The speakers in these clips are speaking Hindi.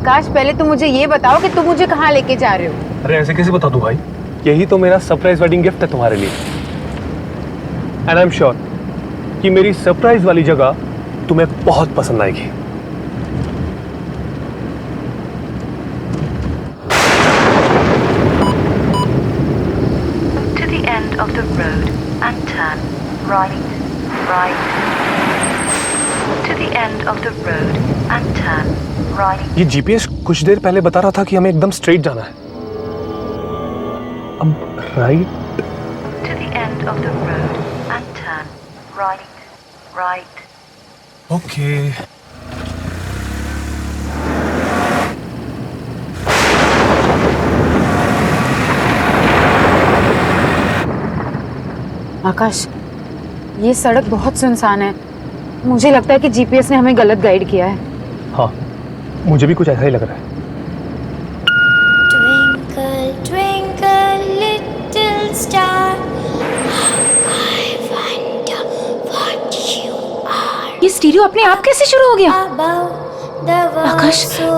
आकाश पहले तुम मुझे ये बताओ कि तुम मुझे कहाँ लेके जा रहे हो? अरे ऐसे कैसे बता दूं भाई, यही तो मेरा सरप्राइज वेडिंग गिफ्ट है तुम्हारे लिए। एंड आई एम श्योर कि मेरी सरप्राइज वाली जगह तुम्हें बहुत पसंद आएगी। To the end of the road and turn right, right. To the end of the road and turn right. ये जीपीएस कुछ देर पहले बता रहा था कि हमें एकदम स्ट्रेट जाना है। अब right. To the end of the road and turn right, right. Okay. Akash, ये सड़क बहुत सुनसान है। मुझे लगता है कि जीपीएस ने हमें गलत गाइड किया है। हाँ, मुझे भी कुछ ऐसा ही लग रहा है। Twinkle, twinkle, little star, I wonder what you are. ये स्टीरियो अपने आप कैसे शुरू हो गया? Above the world Akash, so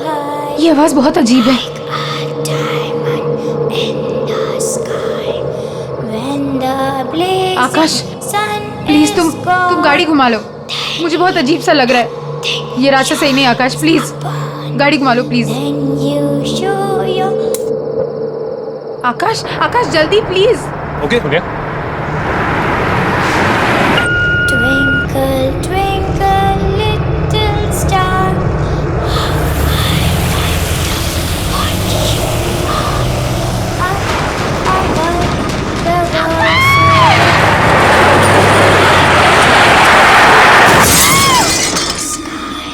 high, ये आवाज बहुत अजीब है। like a diamond in the sky. When the blazing Akash, sun please is तुम gone, गाड़ी घुमा लो। मुझे बहुत अजीब सा लग रहा है। ये रास्ता सही नहीं है आकाश, प्लीज गाड़ी घुमा लो please. then you show your Akash, Akash जल्दी please. Okay okay. twinkle, twinkle, little star. What you are. Above the world sky.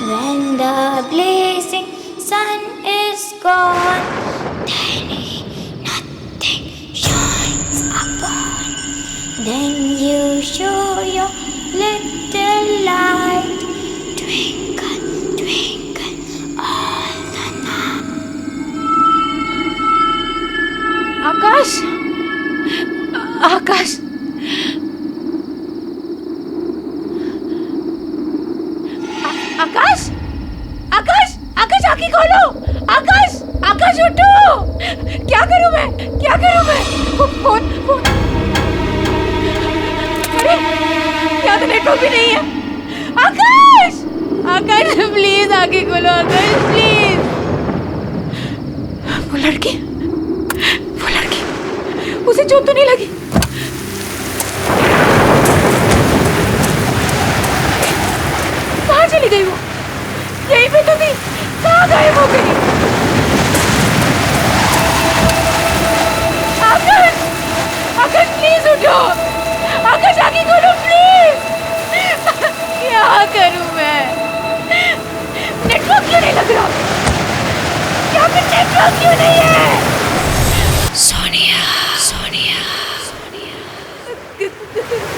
When the blazing sun is gone, then nothing shines upon. Then you show your little light, twinkle, twinkle, all the night. आकाश, आकाश, आकाश, आकाश, आकाश आंखें खोलो। आकाश, आकाश उठो। क्या करूं मैं, क्या करूं मैं? फोन फोन, अरे यहाँ तो नेटवर्क भी नहीं है। आकाश, आकाश प्लीज आंखें खोलो। आकाश प्लीज। वो लड़की, उसे चोट तो नहीं लगी? कहाँ चली गई वो? यहीं पे तो थी, कहाँ गायब हो गई? आकाश, आकाश प्लीज उठो। आकाश आगे खोलो प्लीज। क्या करूं मैं? नेटवर्क क्यों नहीं लग रहा? यहाँ पे नेटवर्क क्यों नहीं है? सोनिया, सोनिया,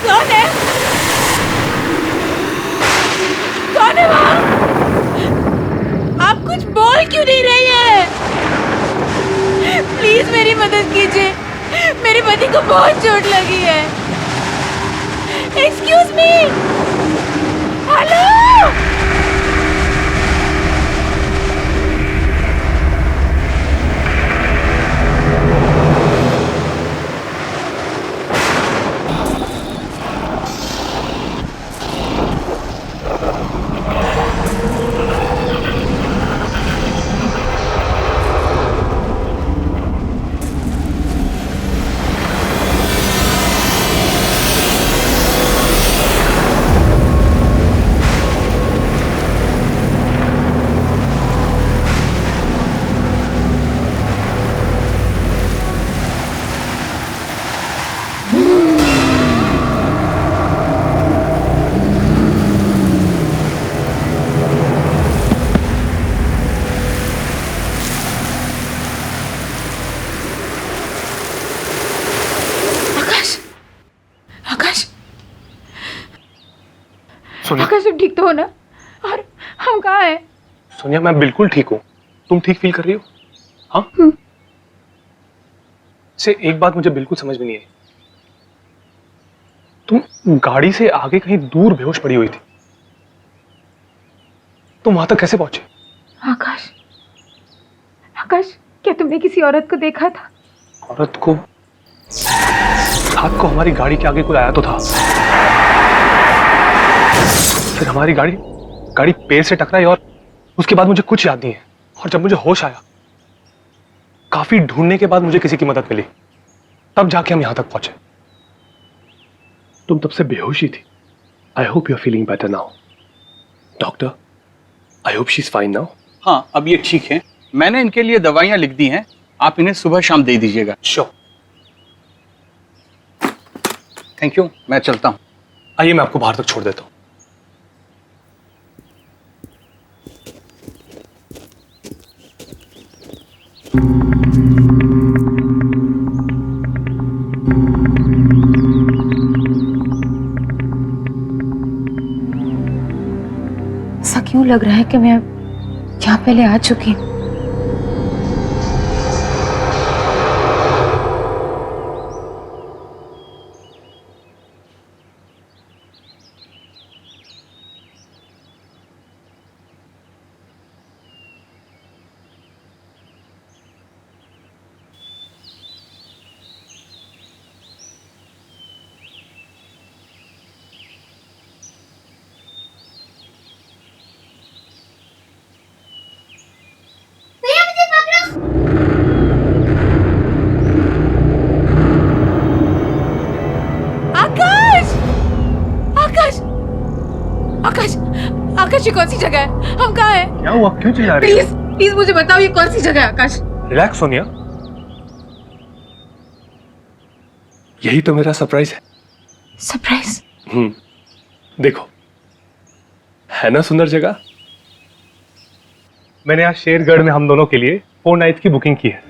कौन है? कौन है वहाँ? आप कुछ बोल क्यों नहीं रही है? प्लीज मेरी मदद कीजिए, मेरे पति को बहुत चोट लगी है। Excuse me, hello. Sonia, Akash तुम ठीक तो हो ना? और हम कहाँ हैं? सोनिया मैं बिल्कुल ठीक हूँ। तुम ठीक फील कर रही हो? हाँ? से एक बात मुझे बिल्कुल समझ में नहीं आई। तुम गाड़ी से आगे कहीं दूर बेहोश पड़ी हुई थी, तुम वहां तक कैसे पहुंचे? आकाश, आकाश, क्या तुमने किसी औरत को देखा था? औरत को? रात को हमारी गाड़ी के आगे कोई आया तो था, फिर हमारी गाड़ी पेड़ से टकराई और उसके बाद मुझे कुछ याद नहीं है। और जब मुझे होश आया, काफी ढूंढने के बाद मुझे किसी की मदद मिली, तब जाके हम यहां तक पहुंचे। तुम तब से बेहोशी थी। I hope you are feeling better now. Doctor, I hope she is fine now. हाँ, अब ये ठीक है। मैंने इनके लिए दवाइयाँ लिख दी हैं, आप इन्हें सुबह शाम दे दीजिएगा। श्योर। थैंक यू, मैं चलता हूँ। आइए, मैं आपको बाहर तक छोड़ देता हूँ। ऐसा क्यों लग रहा है कि मैं यहाँ पहले आ चुकी हूँ? आकाश, आकाश, आकाश, आकाश, ये कौन सी जगह है? हम कहाँ हैं? क्या हुआ? क्यों चिल्ला रही प्लीज, प्लीज मुझे बताओ, ये कौन सी जगह है? आकाश, रिलैक्स सोनिया, यही तो मेरा सरप्राइज है। सरप्राइज? देखो, है ना सुंदर जगह। मैंने आज शेरगढ़ में हम दोनों के लिए 4 नाइट्स की बुकिंग की है।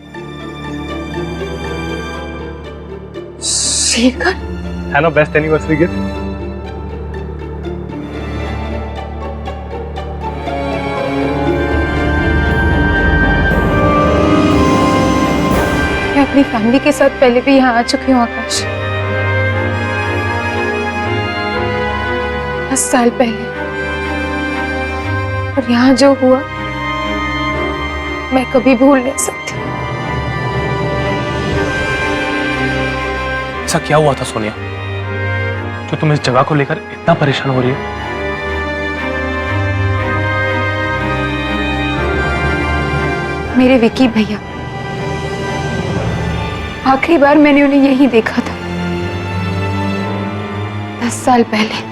शेरगढ़? है ना बेस्ट एनिवर्सरी गिफ्ट? मैं अपनी फैमिली के साथ पहले भी यहाँ आ चुकी हूँ आकाश, 10 साल पहले। और यहाँ जो हुआ मैं कभी भूल नहीं सकती। ऐसा क्या हुआ था सोनिया, जो तुम इस जगह को लेकर इतना परेशान हो रही हो? मेरे विकी भैया, आखिरी बार मैंने उन्हें यही देखा था 10 साल पहले।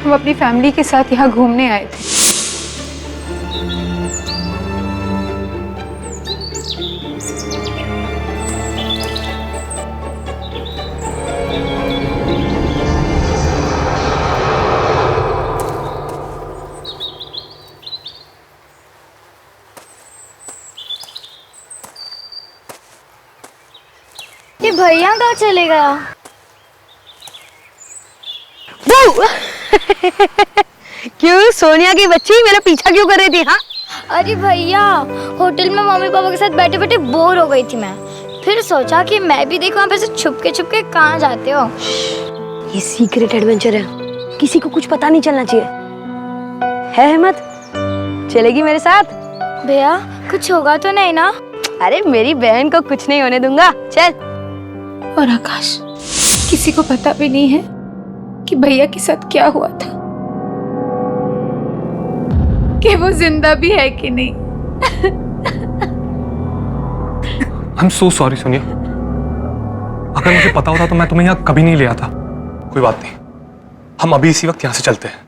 हम अपनी फैमिली के साथ यहाँ घूमने आए थे। ये भैया कहाँ चले गया? क्यों सोनिया की बच्ची मेरा पीछा क्यों कर रही थी? हाँ, अरे भैया, होटल में मम्मी पापा के साथ बैठे बैठे बोर हो गई थी मैं। फिर सोचा कि मैं भी देखूं आप ऐसे छुप के कहाँ जाते हो। ये सीक्रेट एडवेंचर है, किसी को कुछ पता नहीं चलना चाहिए। है हिम्मत? चलेगी मेरे साथ? भैया, कुछ होगा तो नहीं ना? अरे मेरी बहन को कुछ नहीं होने दूंगा, चल। और आकाश, किसी को पता भी नहीं है कि भैया के साथ क्या हुआ था, कि वो जिंदा भी है कि नहीं। I am so sorry Sonia, अगर मुझे पता होता तो मैं तुम्हें यहाँ कभी नहीं ले आता। कोई बात नहीं, हम अभी इसी वक्त यहाँ से चलते हैं।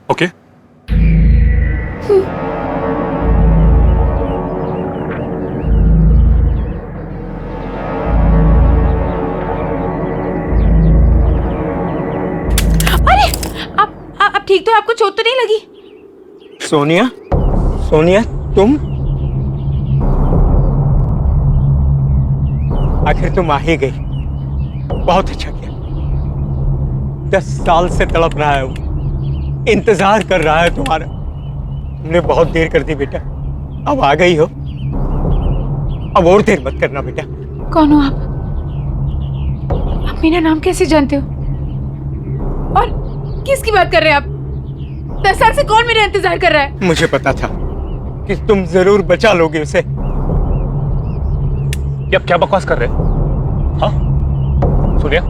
ओके? आप ठीक तो? आपको चोट तो नहीं लगी? सोनिया, सोनिया तुम आखिर तुम आ ही गई। बहुत अच्छा किया। 10 साल से तड़प रहा है वो, इंतजार कर रहा है तुम्हारा। तुमने बहुत देर कर दी बेटा, अब आ गई हो। अब और देर मत करना बेटा। कौन हो आप? आप मेरा नाम कैसे जानते हो? और किसकी बात कर रहे हैं आप? 10 साल से कौन मेरा इंतजार कर रहा है? मुझे पता था कि तुम जरूर बचा लोगे उसे। ये आप क्या बकवास कर रहे हैं? हाँ सोनिया,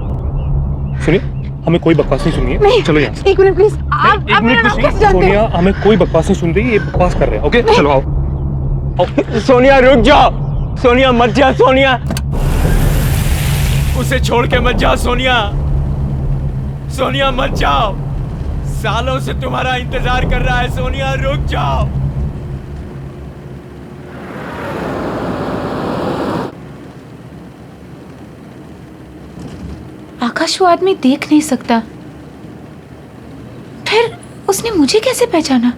सुनिए, हमें कोई बकवास नहीं सुननी है। नहीं, चलो यहाँ से। एक मिनट प्लीज। आप एक मेरा मिनट नाम कुछ कैसे नहीं, जानते सोनिया हैं? हमें कोई बकवास नहीं सुन रही, ये बकवास कर रहे हैं। ओके चलो आओ आओ। सोनिया रुक जाओ, सोनिया मत जा, सोनिया उसे छोड़ के मत जाओ, सोनिया, सोनिया मत जाओ, सालों से तुम्हारा इंतजार कर रहा है, सोनिया रुक जाओ। आकाश वो आदमी देख नहीं सकता, फिर उसने मुझे कैसे पहचाना?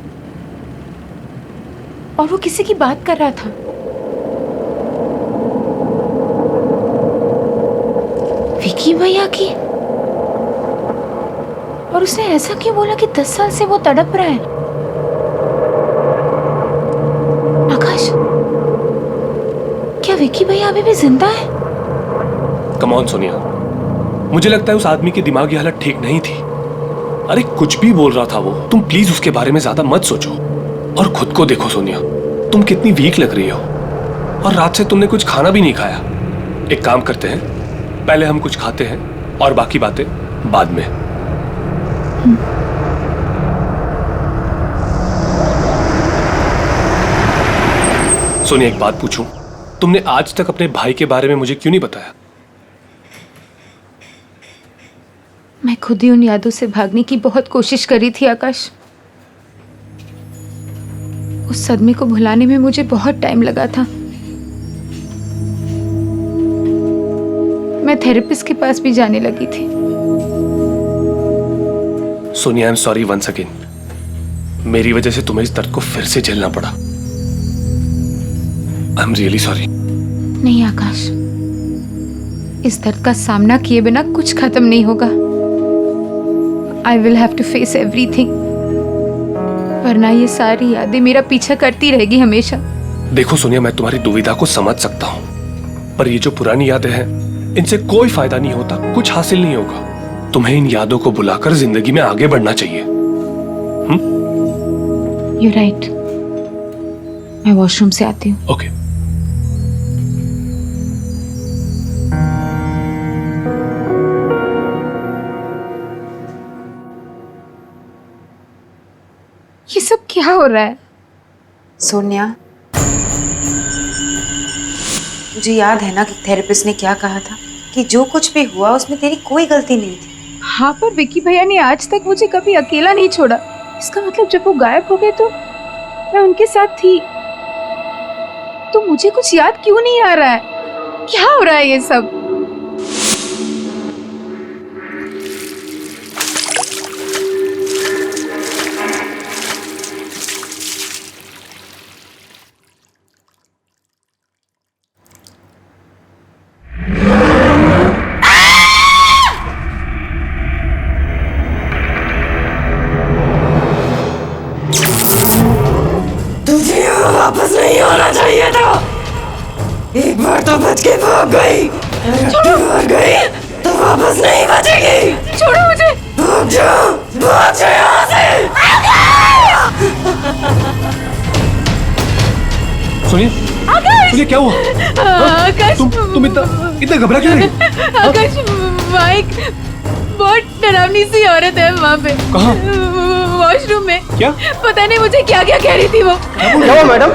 और वो किसी की बात कर रहा था। विकी भैया की। और उसने ऐसा क्यों बोला कि 10 साल से वो तड़प रहा है? आकाश, क्या विकी भैया अभी भी जिंदा है? कम ऑन सोनिया, मुझे लगता है उस आदमी की दिमागी हालत ठीक नहीं थी। अरे कुछ भी बोल रहा था वो, तुम प्लीज उसके बारे में ज्यादा मत सोचो और खुद को देखो सोनिया, तुम कितनी वीक लग रही हो और रात से तुमने कुछ खाना भी नहीं खाया। एक काम करते हैं, पहले हम कुछ खाते हैं और बाकी बातें बाद में। सोनिया एक बात पूछूं, तुमने आज तक अपने भाई के बारे में मुझे क्यों नहीं बताया? मैं खुद ही उन यादों से भागने की बहुत कोशिश करी थी आकाश। उस सदमे को भुलाने में मुझे बहुत टाइम लगा था। मैं थेरेपिस्ट के पास भी जाने लगी थी। Sonia I am sorry once again, मेरी वजह से तुम्हें इस दर्द को फिर से झेलना पड़ा। I am really sorry. नहीं आकाश, इस दर्द का सामना किए बिना कुछ खत्म नहीं होगा। I will have to face everything, वरना ये सारी यादें मेरा पीछा करती रहेगी हमेशा। देखो सोनिया, मैं तुम्हारी दुविधा को समझ सकता हूँ, पर ये जो पुरानी यादें हैं, इनसे कोई फायदा नहीं होता, कुछ हासिल नहीं होगा। तुम्हें इन यादों को बुलाकर जिंदगी में आगे बढ़ना चाहिए। You're right. मैं वॉशरूम से आती हूँ। ओके। ये सब क्या हो रहा है? सोनिया, मुझे याद है ना कि थेरेपिस्ट ने क्या कहा था कि जो कुछ भी हुआ उसमें तेरी कोई गलती नहीं थी। हाँ, पर विकी भैया ने आज तक मुझे कभी अकेला नहीं छोड़ा। इसका मतलब जब वो गायब हो गए तो मैं उनके साथ थी। तो मुझे कुछ याद क्यों नहीं आ रहा है? क्या हो रहा है ये सब? वापस नहीं होना चाहिए था। एक बार तो बच के भाग गई, भाग गई तो वापस नहीं बचेगी। छोड़ो मुझे। भाग जाओ यहाँ से। सोनिया, सोनिया क्या हुआ? आकाश, तुम इतना घबरा क्यों रही? आकाश, माइक, बहुत डरावनी सी औरत है वहाँ पे। कहाँ? वॉशरूम में। क्या? पता नहीं मुझे क्या क्या कह रही थी वो। क्या हुआ मैडम?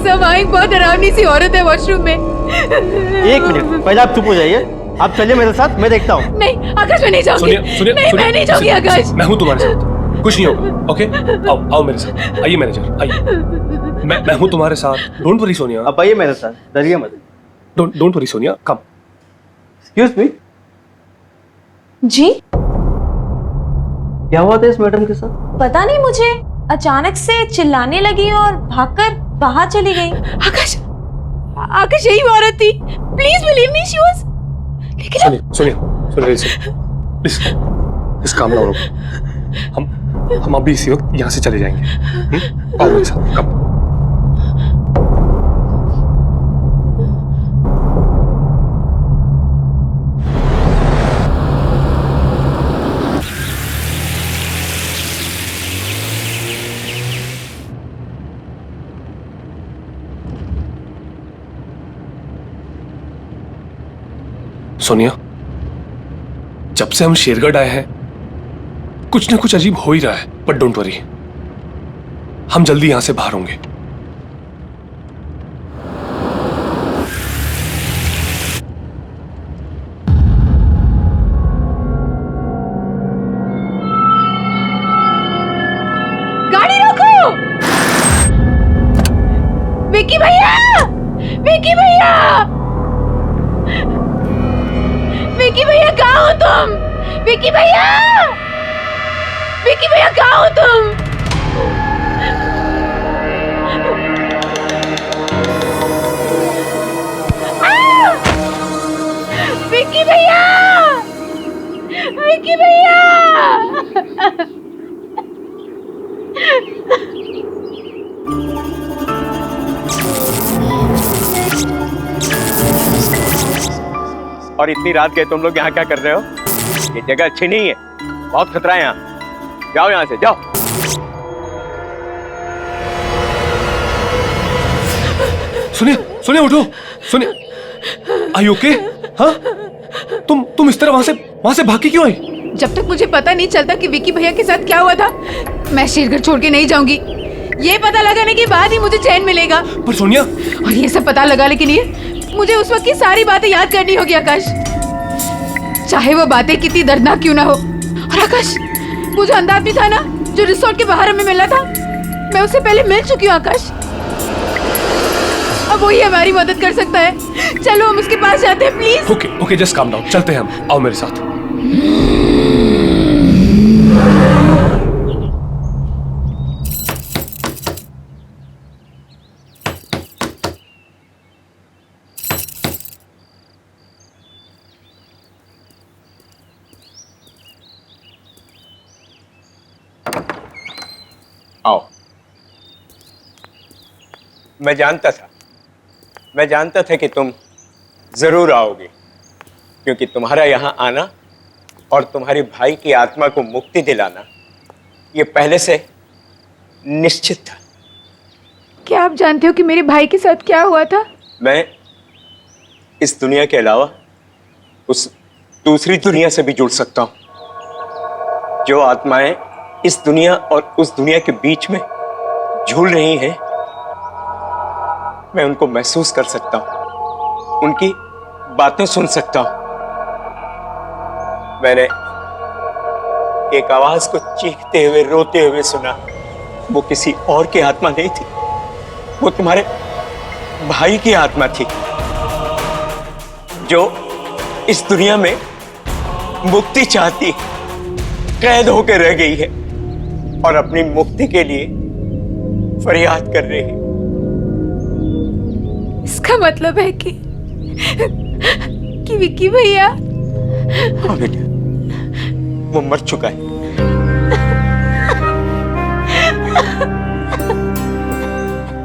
सब माइक, बहुत डरावनी सी औरत है वॉशरूम में। एक मिनट, पहले आप चुप हो जाइए। आप चलिए मेरे साथ, मैं देखता हूँ। नहीं आकाश, मैं नहीं जाऊंगी। सोनिया, नहीं, मैं नहीं जाऊंगी आकाश। मैं हूँ तुम्हारे साथ, कुछ नहीं होगा। ओके, आओ मेरे साथ। आइए मैनेजर, आइए। मैं हूँ तुम्हारे साथ। Don't worry Sonia. आप आइए मेरे साथ, डरिए मत। Don't worry Sonia, come. Excuse me. जी? क्या हुआ था इस मैडम के साथ? पता नहीं मुझे, अचानक से चिल्लाने लगी और भागकर बाहर चली गई। आकाश, आकाश यही वो औरत थी। Please believe me, she was. लेकिन सोनिया, प्लीज काम डाउन। हम अभी इसी वक्त यहाँ से चले जाएंगे। आओ मेरे साथ, कम। सोनिया, जब से हम शेरगढ़ आए हैं कुछ ना कुछ अजीब हो ही रहा है, बट डोंट वरी, हम जल्दी यहां से बाहर होंगे। गाड़ी रोको! विक्की भैया! विक्की भैया! विक्की भैया कहाँ हो तुम? विक्की भैया! विक्की भैया कहाँ हो तुम? विक्की भैया! विक्की भैया! और इतनी रात गए तुम लोग यहाँ क्या कर रहे हो? ये जगह अच्छी नहीं है, बहुत खतरा है यहाँ। जाओ यहाँ से, जाओ। सुनिए, सुनिए, उठो, सुनिए। Are you okay? हाँ? तुम इस तरह वहां से भाग के क्यों आई? जब तक मुझे पता नहीं चलता कि विक्की भैया के साथ क्या हुआ था, मैं शेरगढ़ छोड़ के नहीं जाऊंगी। ये पता लगाने के बाद ही मुझे चैन मिलेगा। पर सोनिया, और ये सब पता लगाने के लिए मुझे उस वक्त की सारी बातें याद करनी होगी आकाश, चाहे वो बातें कितनी दर्दनाक क्यों ना हो। और आकाश, वो जो अंधा आदमी था ना, जो रिसोर्ट के बाहर हमें मिला था, मैं उससे पहले मिल चुकी हूँ आकाश। अब वही हमारी मदद कर सकता है। चलो हम उसके पास जाते हैं, please. Okay okay, just calm down, चलते हैं हम। आओ मेरे साथ। आओ। मैं जानता था कि तुम जरूर आओगे, क्योंकि तुम्हारा यहाँ आना और तुम्हारे भाई की आत्मा को मुक्ति दिलाना ये पहले से निश्चित था। क्या आप जानते हो कि मेरे भाई के साथ क्या हुआ था? मैं इस दुनिया के अलावा उस दूसरी दुनिया से भी जुड़ सकता हूं। जो आत्माएं इस दुनिया और उस दुनिया के बीच में झूल रही हैं, मैं उनको महसूस कर सकता हूं, उनकी बातें सुन सकता हूं। मैंने एक आवाज को चीखते हुए, रोते हुए सुना। वो किसी और की आत्मा नहीं थी, वो तुम्हारे भाई की आत्मा थी, जो इस दुनिया में मुक्ति चाहती, कैद होकर रह गई है और अपनी मुक्ति के लिए फरियाद कर रही है। इसका मतलब है कि विक्की भैया। हाँ बेटा, वो मर चुका है।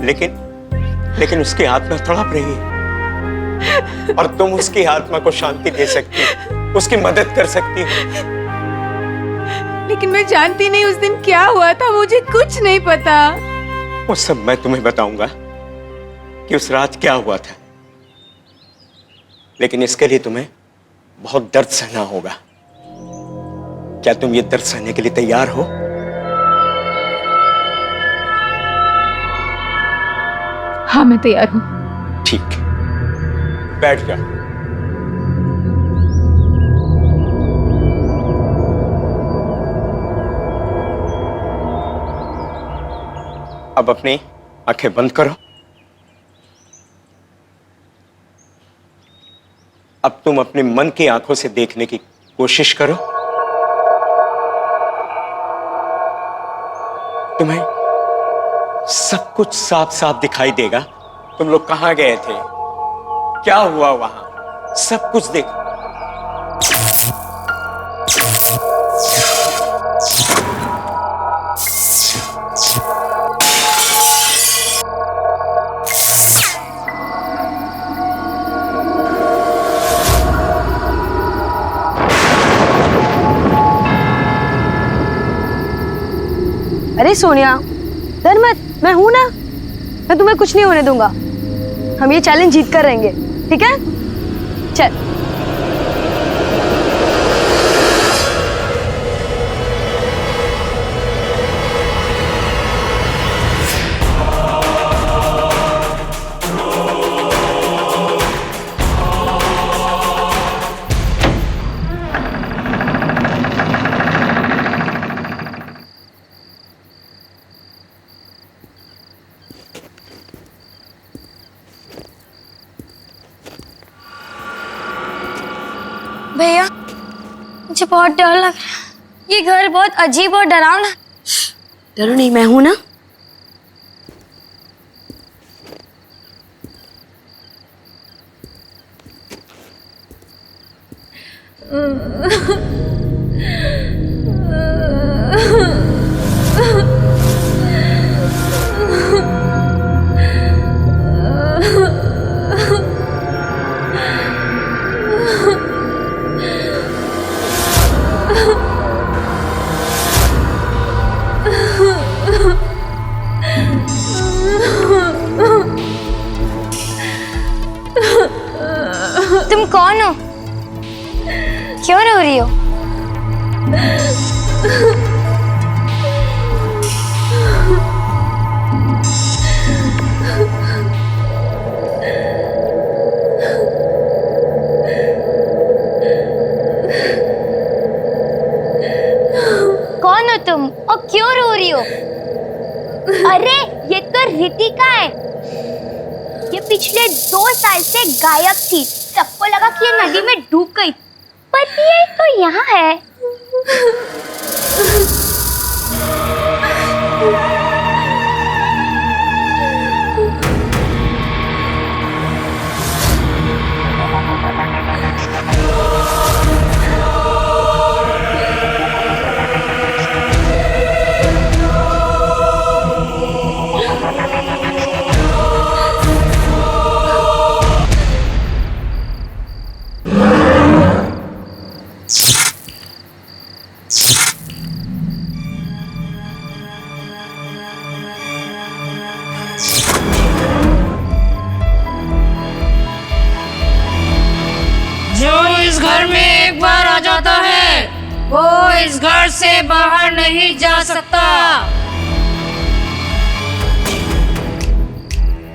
लेकिन उसकी आत्मा तड़प रही है और तुम उसकी आत्मा को शांति दे सकती हो, उसकी मदद कर सकती हो। लेकिन मैं जानती नहीं उस दिन क्या हुआ था, मुझे कुछ नहीं पता। वो सब मैं तुम्हें बताऊंगा कि उस रात क्या हुआ था, लेकिन इसके लिए तुम्हें बहुत दर्द सहना होगा। क्या तुम ये दर्द सहने के लिए तैयार हो? हाँ, मैं तैयार हूं। ठीक, बैठ जाओ। अब अपनी आंखें बंद करो। अब तुम अपने मन की आंखों से देखने की कोशिश करो। तुम्हें सब कुछ साफ साफ दिखाई देगा। तुम लोग कहां गए थे, क्या हुआ वहां, सब कुछ देखो। अरे सोनिया, डर मत, मैं हूं ना, मैं तुम्हें कुछ नहीं होने दूंगा। हम ये चैलेंज जीत कर रहेंगे, ठीक है? चल। मुझे बहुत डर लग रहा है। ये घर बहुत अजीब और डरावना। डरो नहीं, मैं हूं ना। तुम कौन हो? क्यों रो रही हो? कौन हो तुम और क्यों रो रही हो? अरे ये तो रितिका है। ये पिछले 2 साल से गायब थी। सबको लगा कि ये नदी में डूब गई, पर ये तो यहाँ है। वो इस घर से बाहर नहीं जा सकता।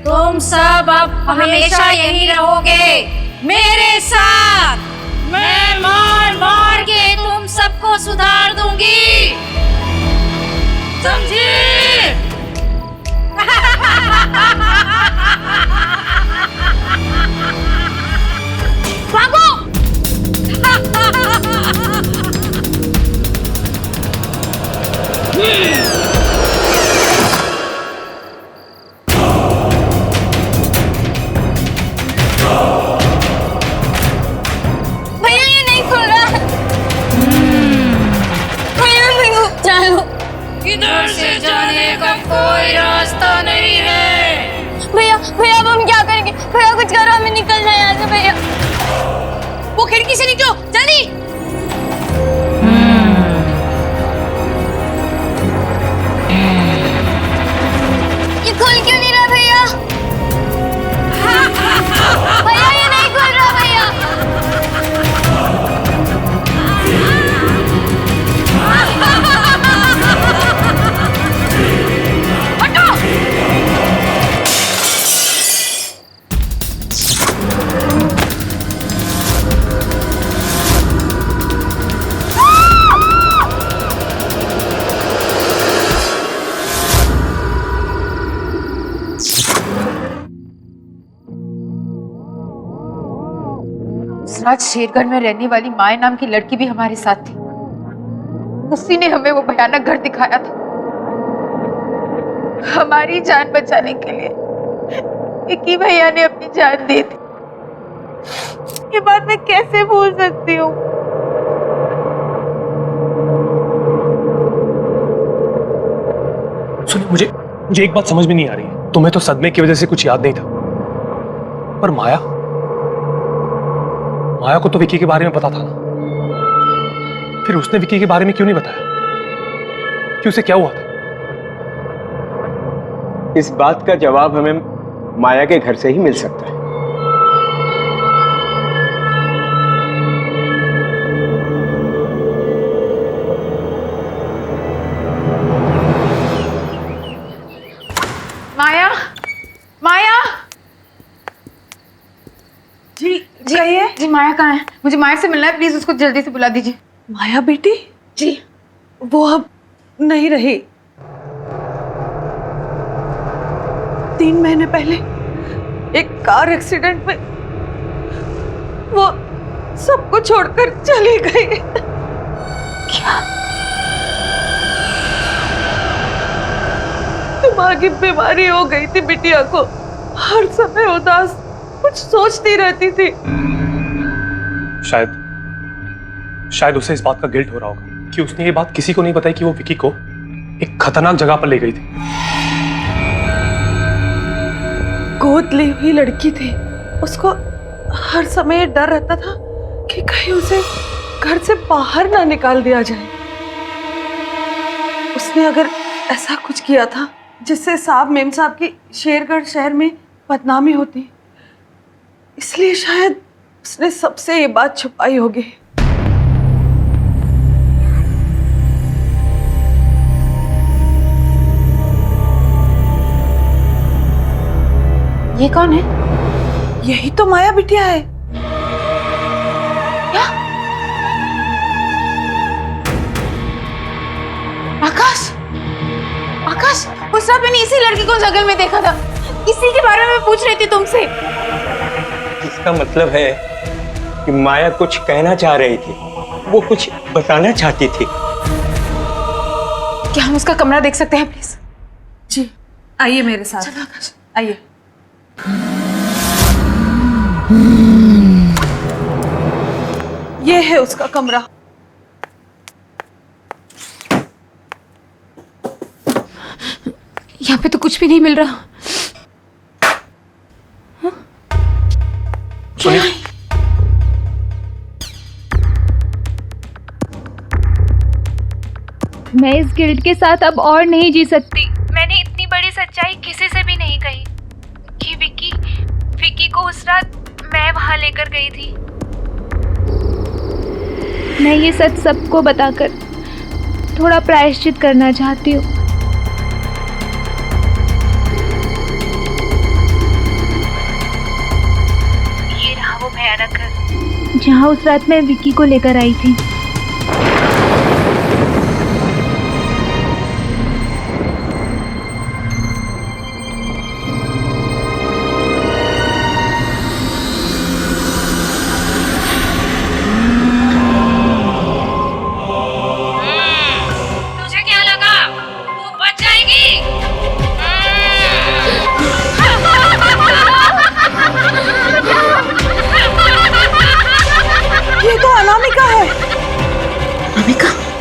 तुम सब अब हमेशा यही रहोगे मेरे साथ। मैं मार मार के तुम सबको सुधार दूंगी, समझी? भागो! भैया ये नहीं खुल रहा। भैया चलो, इधर से जाने का कोई रास्ता नहीं है। भैया भैया अब हम क्या करेंगे? भैया कुछ करो, हमें निकलना है यहाँ से। भैया वो खिड़की से निकलो जल्दी। ये खुल क्यों नहीं रहा भैया? भैया ये नहीं खुल रहा भैया। हटो! रात शेरगढ़ में रहने वाली माया नाम की लड़की भी हमारे साथ थी। उसी ने हमें वो भयानक घर दिखाया था। हमारी जान बचाने के लिए विक्की भैया ने अपनी जान दी थी। ये बात मैं कैसे भूल सकती हूँ? सुनिए, मुझे एक बात समझ में नहीं आ रही है। तुम्हें तो सदमे की वजह से कुछ याद नहीं था, पर माया को तो विक्की के बारे में पता था ना। फिर उसने विक्की के बारे में क्यों नहीं बताया कि उसे क्या हुआ था? इस बात का जवाब हमें माया के घर से ही मिल सकता है। माया, माया। जी कहिए। जी माया कहाँ है? मुझे माया से मिलना है, प्लीज उसको जल्दी से बुला दीजिए। माया बेटी? जी। वो अब नहीं रही। 3 महीने पहले एक कार एक्सीडेंट में वो सबको छोड़कर चली गई। दिमागी बीमारी हो गई थी बिटिया को, हर समय उदास, कुछ सोचती रहती थी। शायद उसे इस बात का गिल्ट हो रहा होगा कि उसने ये बात किसी को नहीं बताई कि वो विकी को एक खतरनाक जगह पर ले गई थी। गोद ली हुई लड़की थी, उसको हर समय डर रहता था कि कहीं उसे घर से बाहर ना निकाल दिया जाए। उसने अगर ऐसा कुछ किया था जिससे साहब मेम साहब की शेरगढ़ शहर में बदनामी होती, इसलिए शायद उसने सबसे ये बात छुपाई होगी। ये कौन है? यही तो माया बिटिया है। क्या? आकाश, आकाश, उस रात मैंने इसी लड़की को जंगल में देखा था, इसी के बारे में मैं पूछ रही थी तुमसे। इसका मतलब है कि माया कुछ कहना चाह रही थी, वो कुछ बताना चाहती थी। क्या हम उसका कमरा देख सकते हैं प्लीज? जी, आइए मेरे साथ। चलो आकाश, आइए। ये है उसका कमरा। यहाँ पे तो कुछ भी नहीं मिल रहा। सुनिए, मैं इस गिल्ट के साथ अब और नहीं जी सकती। मैंने इतनी बड़ी सच्चाई किसी से भी नहीं कही कि विकी को उस रात मैं वहां लेकर गई थी। मैं ये सच सबको बताकर थोड़ा प्रायश्चित करना चाहती हूँ। ये रहा वो भयानक घर जहाँ उस रात मैं विकी को लेकर आई थी।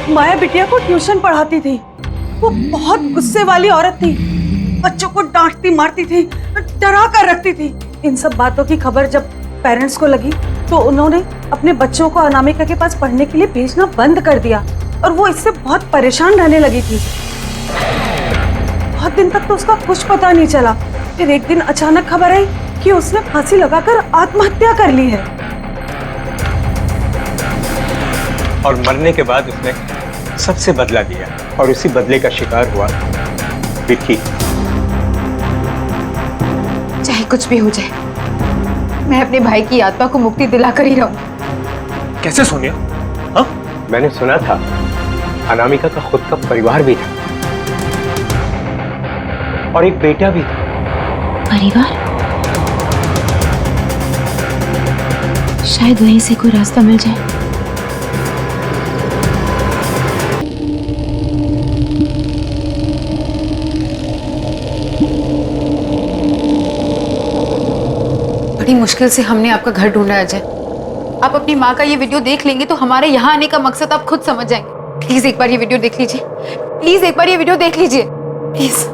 माया बिटिया को ट्यूशन पढ़ाती थी। वो बहुत गुस्से वाली औरत थी, बच्चों को डांटती मारती थी, डरा कर रखती थी। इन सब बातों की खबर जब पेरेंट्स को लगी तो उन्होंने अपने बच्चों को अनामिका के पास पढ़ने के लिए भेजना बंद कर दिया और वो इससे बहुत परेशान रहने लगी थी। बहुत दिन तक तो उसका कुछ पता नहीं चला। फिर एक दिन अचानक खबर आई कि उसने फांसी लगाकर आत्महत्या कर ली है। और मरने के बाद उसने सबसे बदला लिया और उसी बदले का शिकार हुआ विकी। चाहे कुछ भी हो जाए, मैं अपने भाई की आत्मा को मुक्ति दिलाकर ही रहूं। कैसे सोनिया? हाँ, मैंने सुना था अनामिका का खुद का परिवार भी था और एक बेटा भी था। परिवार? शायद वहीं से कोई रास्ता मिल जाए। बड़ी मुश्किल से हमने आपका घर ढूंढा है अजय। आप अपनी माँ का ये वीडियो देख लेंगे तो हमारे यहाँ आने का मकसद आप खुद समझ जाएंगे। प्लीज एक बार ये वीडियो देख लीजिए, प्लीज एक बार ये वीडियो देख लीजिए, प्लीज।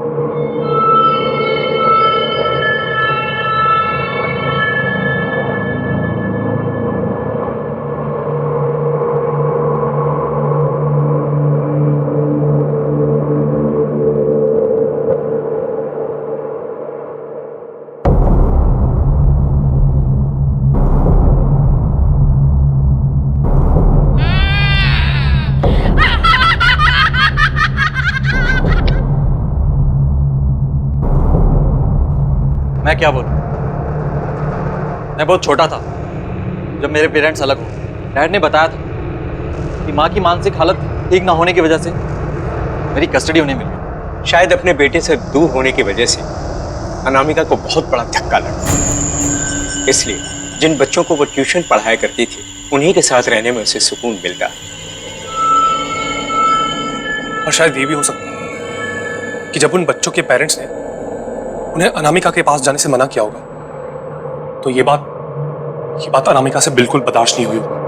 मैं क्या बोलूं? मैं बहुत छोटा था जब मेरे पेरेंट्स अलग हुए। डैड ने बताया था कि माँ की मानसिक हालत ठीक ना होने की वजह से मेरी कस्टडी उन्हें मिल गई। शायद अपने बेटे से दूर होने की वजह से अनामिका को बहुत बड़ा धक्का लगा। इसलिए जिन बच्चों को वो ट्यूशन पढ़ाया करती थी उन्हीं के साथ रहने में उसे सुकून मिलता। और शायद ये भी हो सकता है कि जब उन बच्चों के पेरेंट्स ने उन्हें अनामिका के पास जाने से मना किया होगा तो ये बात अनामिका से बिल्कुल बर्दाश्त नहीं हुई होगी।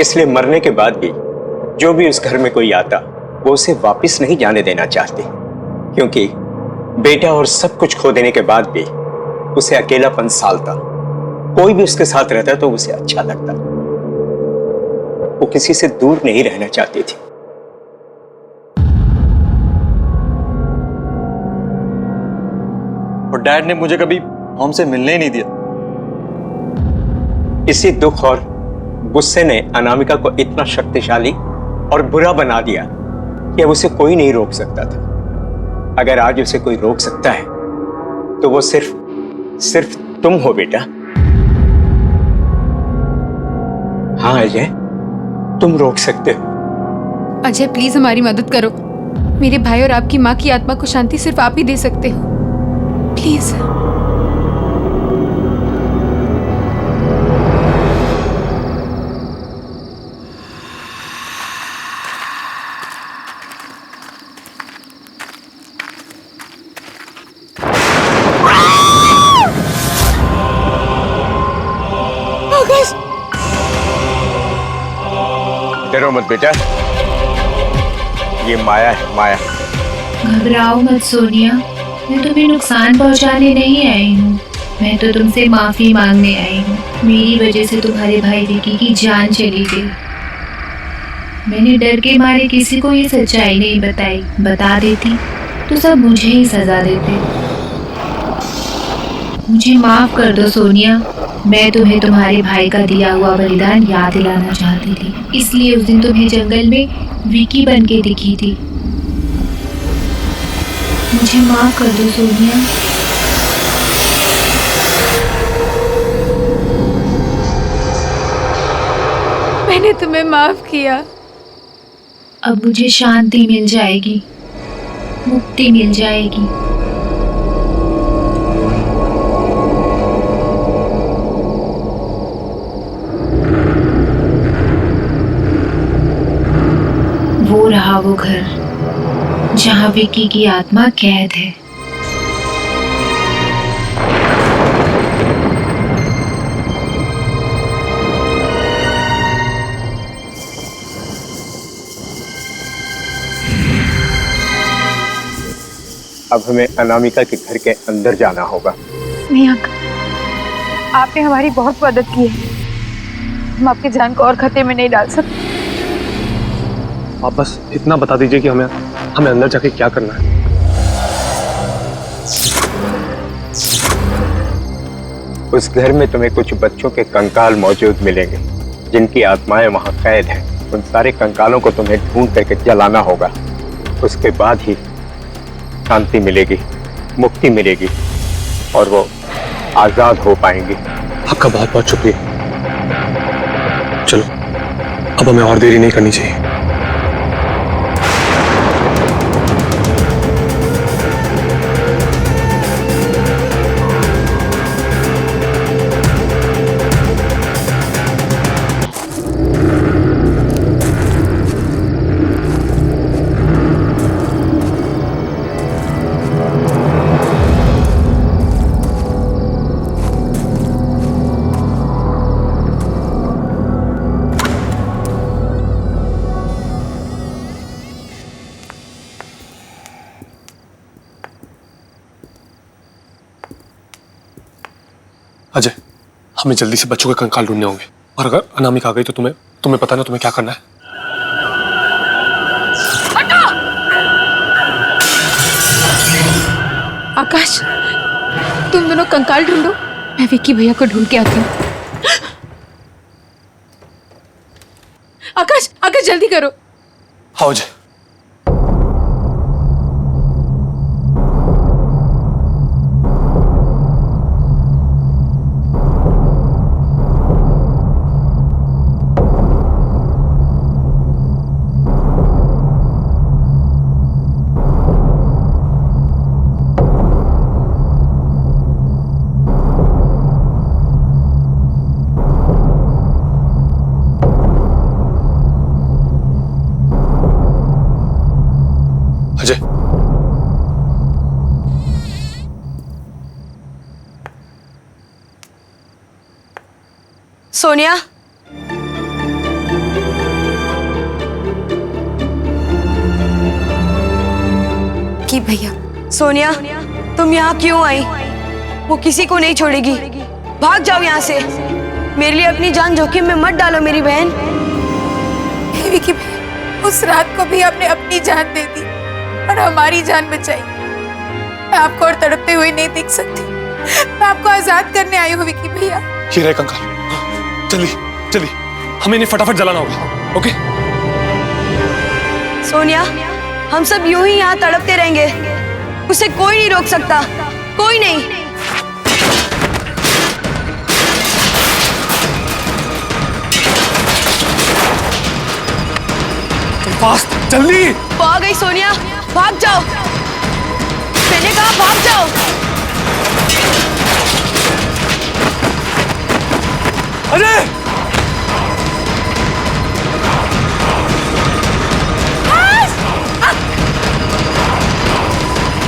इसलिए मरने के बाद भी जो भी उस घर में कोई आता वो उसे वापस नहीं जाने देना चाहते, क्योंकि बेटा और सब कुछ खो देने के बाद भी उसे अकेलापन सालता। कोई भी उसके साथ रहता तो उसे अच्छा लगता। वो किसी से दूर नहीं रहना चाहती थी। और डैड ने मुझे कभी हमसे मिलने ही नहीं दिया। इसी दुख और गुस्से ने अनामिका को इतना शक्तिशाली और बुरा बना दिया कि अब उसे कोई नहीं रोक सकता था। अगर आज उसे कोई रोक सकता है तो वो सिर्फ तुम हो बेटा। हाँ अजय, तुम रोक सकते हो। अजय प्लीज हमारी मदद करो। मेरे भाई और आपकी माँ की आत्मा को शांति सिर्फ आप ही दे सकते हो, प्लीज। डरो मत बेटा, ये माया है, माया। घबराओ मत सोनिया, मैं तुम्हें नुकसान पहुंचाने नहीं आई हूँ। मैं तो तुमसे माफी मांगने आई हूँ। मेरी वजह से तुम्हारे भाई विकी की जान चली गई। मैंने डर के मारे किसी को ये सच्चाई नहीं बताई। बता देती तो सब मुझे ही सजा देते। मुझे माफ कर दो सोनिया। मैं तुम्हें तुम्हारे भाई का दिया हुआ बलिदान याद दिलाना चाहती थी, इसलिए उस दिन तुम्हें जंगल में विकी बन के दिखी थी। मुझे माफ कर दो सोनिया। मैंने तुम्हें माफ किया। अब मुझे शांति मिल जाएगी, मुक्ति मिल जाएगी। वो रहा वो घर जहाँ विकी की आत्मा कैद है। अब हमें अनामिका के घर के अंदर जाना होगा। नहीं अंकल, आपने हमारी बहुत मदद की है। हम आपकी जान को और खतरे में नहीं डाल सकते। आप बस इतना बता दीजिए कि हमें अंदर जाके क्या करना है। उस घर में तुम्हें कुछ बच्चों के कंकाल मौजूद मिलेंगे जिनकी आत्माएं वहां कैद हैं। उन सारे कंकालों को तुम्हें ढूंढ करके जलाना होगा। उसके बाद ही शांति मिलेगी, मुक्ति मिलेगी और वो आजाद हो पाएंगी। आपका बहुत बहुत शुक्रिया। चलो अब हमें और देरी नहीं करनी चाहिए। अजय, हमें जल्दी से बच्चों के कंकाल ढूंढने होंगे और अगर अनामिका आ गई तो तुम्हें पता ना तुम्हें क्या करना है। आकाश, तुम दोनों कंकाल ढूंढो, मैं विक्की भैया को ढूंढ के आती हूँ। आकाश, आकाश जल्दी करो। हाँ अजय। सोनिया, कि भैया सोनिया, तुम यहाँ क्यों आई? वो किसी को नहीं छोड़ेगी। भाग जाओ यहाँ से। मेरे लिए अपनी जान जोखिम में मत डालो मेरी बहन। विकी भैया, उस रात को भी आपने अपनी जान दे दी और हमारी जान बचाई। मैं आपको और तड़पते हुए नहीं देख सकती। मैं आपको आजाद करने आई हूँ विकी भैया। ये रहे कंकाल। चलिए चलिए, हमें इन्हें फटाफट जलाना होगा। ओके सोनिया, हम सब यूं ही यहाँ तड़पते रहेंगे। उसे कोई नहीं रोक सकता, कोई नहीं। फास्ट, जल्दी। वो आ गई सोनिया, भाग जाओ। मैंने कहा भाग जाओ। अरे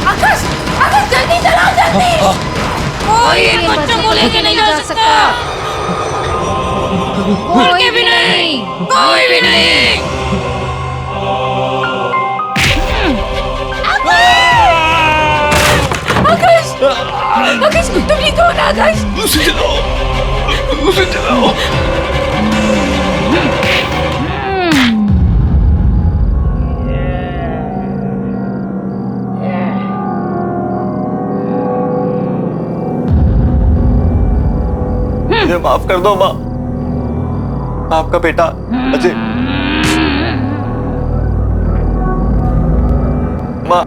आकाश, आकाश जल्दी चलाओ, जल्दी। कोई बच्चों को लेके नहीं जा सकता। कोई भी नहीं, कोई भी नहीं। आकाश, आकाश तुम ये कौन? आकाश, उसे जलाओ, उसे जलाओ। मुझे माफ कर दो माँ। आपका बेटा अजय। माँ,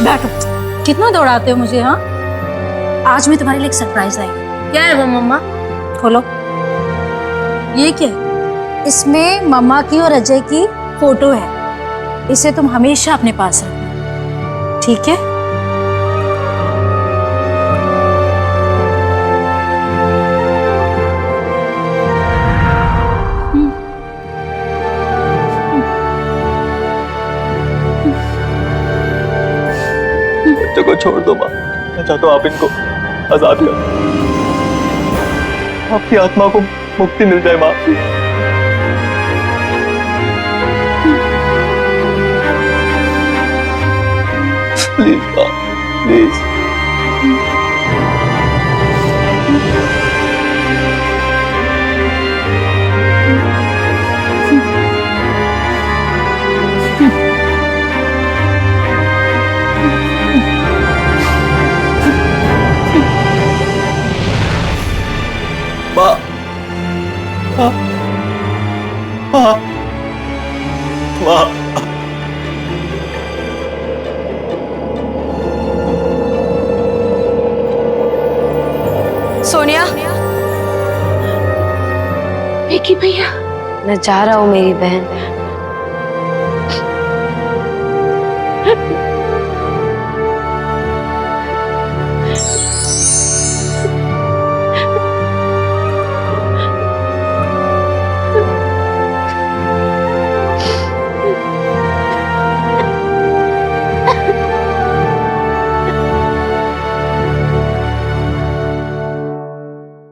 बैठो। कितना दौड़ाते हो मुझे? हाँ, आज मैं तुम्हारे लिए एक सरप्राइज लाई हूँ। क्या है वो मम्मा? खोलो। ये क्या है? इसमें मम्मा की और अजय की फोटो है। इसे तुम हमेशा अपने पास रखना, ठीक है? बच्चों को छोड़ दो माँ। मैं चाहता हूँ आप इनको आजाद करो। आपकी आत्मा को मुक्ति मिल जाए माँ। प्लीज माँ, प्लीज। माँ, माँ, माँ, माँ। सोनिया, विकी भैया, मैं जा रहा हूँ मेरी बहन।